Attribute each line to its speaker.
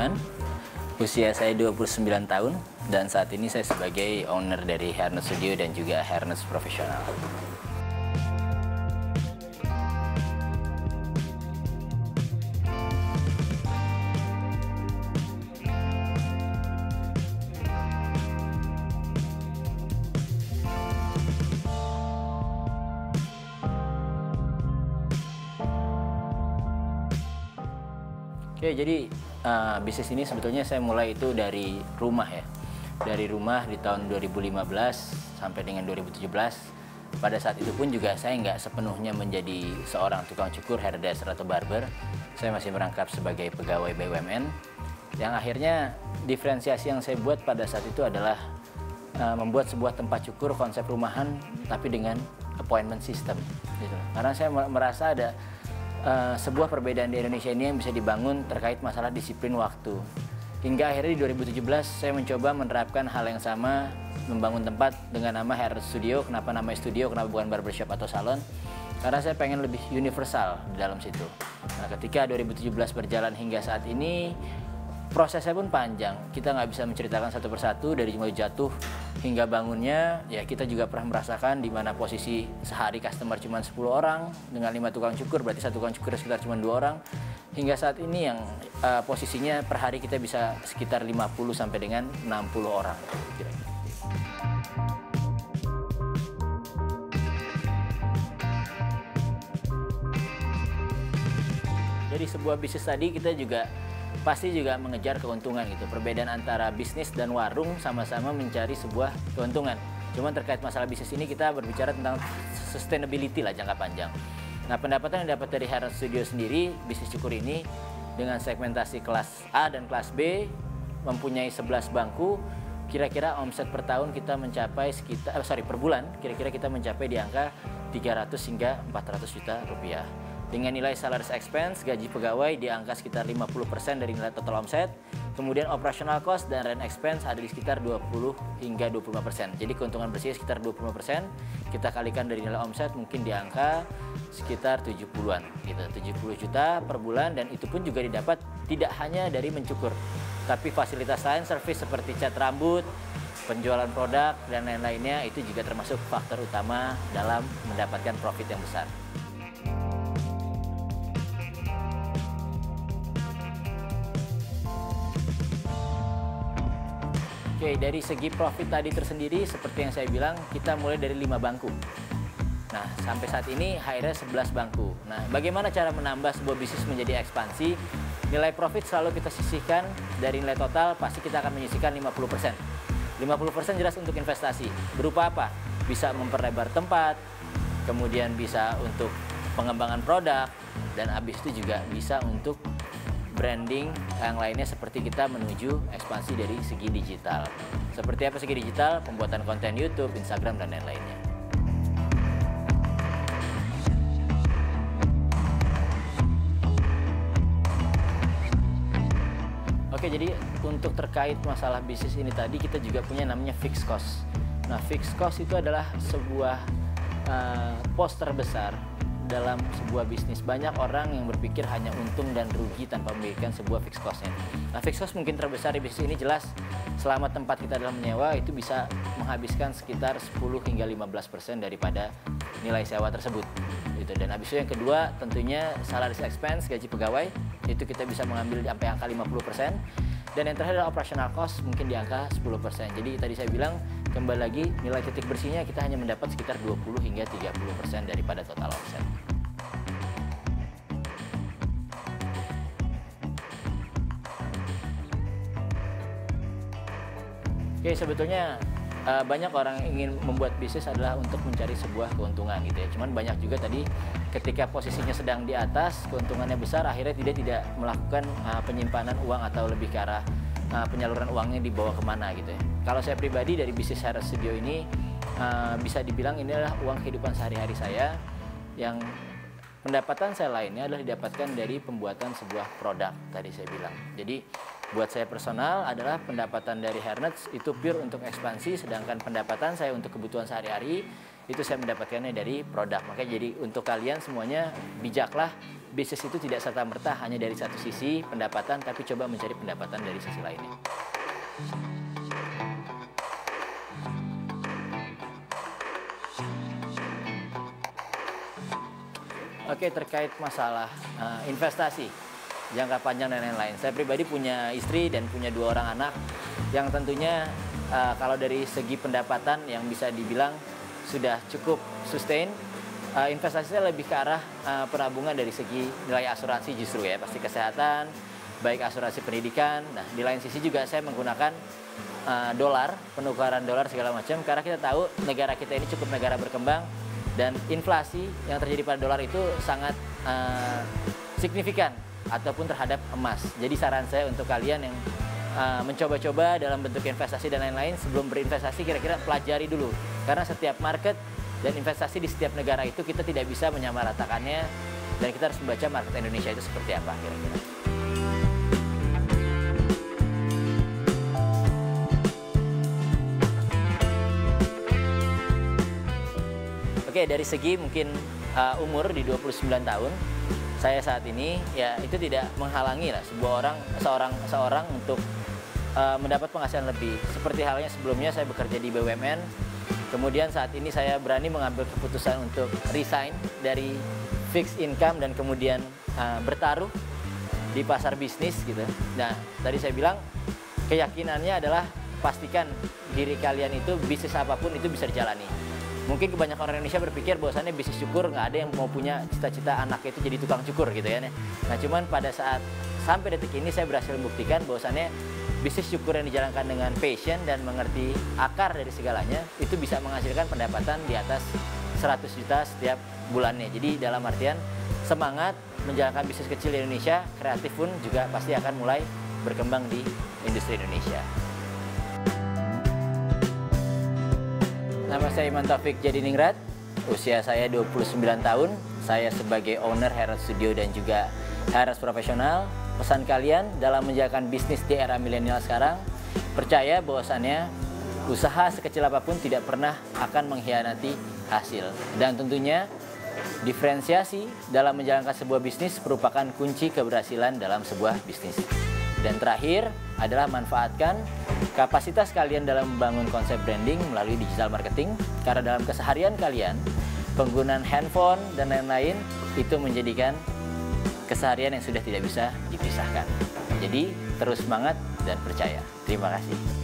Speaker 1: Sudirman. Usia saya 29 tahun dan saat ini saya sebagai owner dari Hairnet Studio dan juga Hairnet Profesional. Oke, jadi bisnis ini sebetulnya saya mulai itu dari rumah ya. Dari rumah di tahun 2015 sampai dengan 2017. Pada saat itu pun juga saya nggak sepenuhnya menjadi seorang tukang cukur, hairdresser atau barber. Saya masih merangkap sebagai pegawai BUMN. Yang akhirnya diferensiasi yang saya buat pada saat itu adalah membuat sebuah tempat cukur konsep rumahan tapi dengan appointment system. Gitu. Karena saya merasa ada sebuah perbedaan di Indonesia ini yang bisa dibangun terkait masalah disiplin waktu. Hingga akhirnya di 2017 saya mencoba menerapkan hal yang sama, membangun tempat dengan nama Hairnet Studio. Kenapa namanya studio, kenapa bukan barbershop atau salon? Karena saya pengen lebih universal di dalam situ. Nah, ketika 2017 berjalan hingga saat ini, prosesnya pun panjang. Kita nggak bisa menceritakan satu persatu dari mulai jatuh hingga bangunnya. Ya kita juga pernah merasakan di mana posisi sehari customer cuma 10 orang dengan 5 tukang cukur, berarti satu tukang cukur sekitar cuma 2 orang. Hingga saat ini yang posisinya per hari kita bisa sekitar 50 sampai dengan 60 orang. Kira-kira. Jadi sebuah bisnis tadi kita juga pasti juga mengejar keuntungan gitu. Perbedaan antara bisnis dan warung sama-sama mencari sebuah keuntungan. Cuman terkait masalah bisnis ini kita berbicara tentang sustainability lah jangka panjang. Nah, pendapatan yang dapat dari Hairnet Studio sendiri, bisnis cukur ini dengan segmentasi kelas A dan kelas B, mempunyai 11 bangku, kira-kira omset per tahun kita mencapai sekitar per bulan, kira-kira kita mencapai di angka 300 hingga 400 juta rupiah. Dengan nilai salaries expense, gaji pegawai di angka sekitar 50% dari nilai total omset. Kemudian operational cost dan rent expense ada di sekitar 20 hingga 25%. Jadi keuntungan bersih sekitar 25%. Kita kalikan dari nilai omset mungkin di angka sekitar 70-an gitu. 70 juta per bulan, dan itu pun juga didapat tidak hanya dari mencukur, tapi fasilitas lain, service seperti cat rambut, penjualan produk dan lain-lainnya itu juga termasuk faktor utama dalam mendapatkan profit yang besar. Oke, dari segi profit tadi tersendiri, seperti yang saya bilang, kita mulai dari 5 bangku. Nah, sampai saat ini akhirnya 11 bangku. Nah, bagaimana cara menambah sebuah bisnis menjadi ekspansi? Nilai profit selalu kita sisihkan dari nilai total, pasti kita akan menyisihkan 50%. 50% jelas untuk investasi. Berupa apa? Bisa memperlebar tempat, kemudian bisa untuk pengembangan produk, dan habis itu juga bisa untuk branding yang lainnya seperti kita menuju ekspansi dari segi digital. Seperti apa segi digital? Pembuatan konten YouTube, Instagram, dan lain-lainnya. Oke, jadi untuk terkait masalah bisnis ini tadi kita juga punya namanya fixed cost. Nah, fixed cost itu adalah sebuah pos terbesar dalam sebuah bisnis. Banyak orang yang berpikir hanya untung dan rugi tanpa memikirkan sebuah fixed cost-nya. Nah, fixed cost mungkin terbesar di bisnis ini jelas selama tempat kita dalam menyewa itu bisa menghabiskan sekitar 10 hingga 15% daripada nilai sewa tersebut. Gitu. Dan habis itu yang kedua tentunya salaries expense, gaji pegawai, itu kita bisa mengambil sampai angka 50%. Dan yang terakhir adalah operational cost, mungkin di angka 10%. Jadi tadi saya bilang, kembali lagi nilai titik bersihnya kita hanya mendapat sekitar 20 hingga 30% daripada total omset. Oke, sebetulnya banyak orang yang ingin membuat bisnis adalah untuk mencari sebuah keuntungan gitu ya. Cuman banyak juga tadi ketika posisinya sedang di atas, keuntungannya besar, akhirnya tidak melakukan penyimpanan uang atau lebih ke arah penyaluran uangnya dibawa kemana gitu ya. Kalau saya pribadi dari bisnis Hairnet Studio ini bisa dibilang ini adalah uang kehidupan sehari-hari saya, yang pendapatan saya lainnya adalah didapatkan dari pembuatan sebuah produk tadi saya bilang. Jadi buat saya personal adalah pendapatan dari Hairnet itu pure untuk ekspansi, sedangkan pendapatan saya untuk kebutuhan sehari-hari itu saya mendapatkannya dari produk. Makanya jadi untuk kalian semuanya bijaklah bisnis itu tidak serta-merta hanya dari satu sisi pendapatan, tapi coba mencari pendapatan dari sisi lainnya. Oke, terkait masalah investasi jangka panjang dan lain-lain. Saya pribadi punya istri dan punya 2 orang anak yang tentunya kalau dari segi pendapatan yang bisa dibilang sudah cukup sustain. Investasi saya lebih ke arah penabungan dari segi nilai asuransi justru ya, pasti kesehatan, baik asuransi pendidikan. Nah, di lain sisi juga saya menggunakan dolar, penukaran dolar segala macam, karena kita tahu negara kita ini cukup negara berkembang dan inflasi yang terjadi pada dolar itu sangat signifikan ataupun terhadap emas. Jadi saran saya untuk kalian yang mencoba-coba dalam bentuk investasi dan lain-lain, sebelum berinvestasi kira-kira pelajari dulu, karena setiap market dan investasi di setiap negara itu kita tidak bisa menyamaratakannya, dan kita harus membaca market Indonesia itu seperti apa kira-kira. Oke, dari segi mungkin umur di 29 tahun saya saat ini, ya itu tidak menghalangi lah seorang untuk mendapat penghasilan lebih. Seperti halnya sebelumnya saya bekerja di BUMN, kemudian saat ini saya berani mengambil keputusan untuk resign dari fixed income dan kemudian bertaruh di pasar bisnis gitu. Nah, tadi saya bilang keyakinannya adalah pastikan diri kalian itu bisnis apapun itu bisa dijalani. Mungkin kebanyakan orang Indonesia berpikir bahwasannya bisnis cukur nggak ada yang mau punya cita-cita anaknya itu jadi tukang cukur gitu ya. Nah, cuman pada saat sampai detik ini saya berhasil membuktikan bahwasannya bisnis cukur yang dijalankan dengan passion dan mengerti akar dari segalanya itu bisa menghasilkan pendapatan di atas 100 juta setiap bulannya. Jadi dalam artian semangat menjalankan bisnis kecil di Indonesia, kreatif pun juga pasti akan mulai berkembang di industri Indonesia. Nama saya Iman Taufik Jadiningrat, usia saya 29 tahun. Saya sebagai owner Herald Studio dan juga Herald Profesional. Pesan kalian dalam menjalankan bisnis di era milenial sekarang, percaya bahwasannya usaha sekecil apapun tidak pernah akan mengkhianati hasil. Dan tentunya diferensiasi dalam menjalankan sebuah bisnis merupakan kunci keberhasilan dalam sebuah bisnis. Dan terakhir adalah manfaatkan kapasitas kalian dalam membangun konsep branding melalui digital marketing, karena dalam keseharian kalian penggunaan handphone dan lain-lain itu menjadikan keseharian yang sudah tidak bisa dipisahkan. Jadi terus semangat dan percaya. Terima kasih.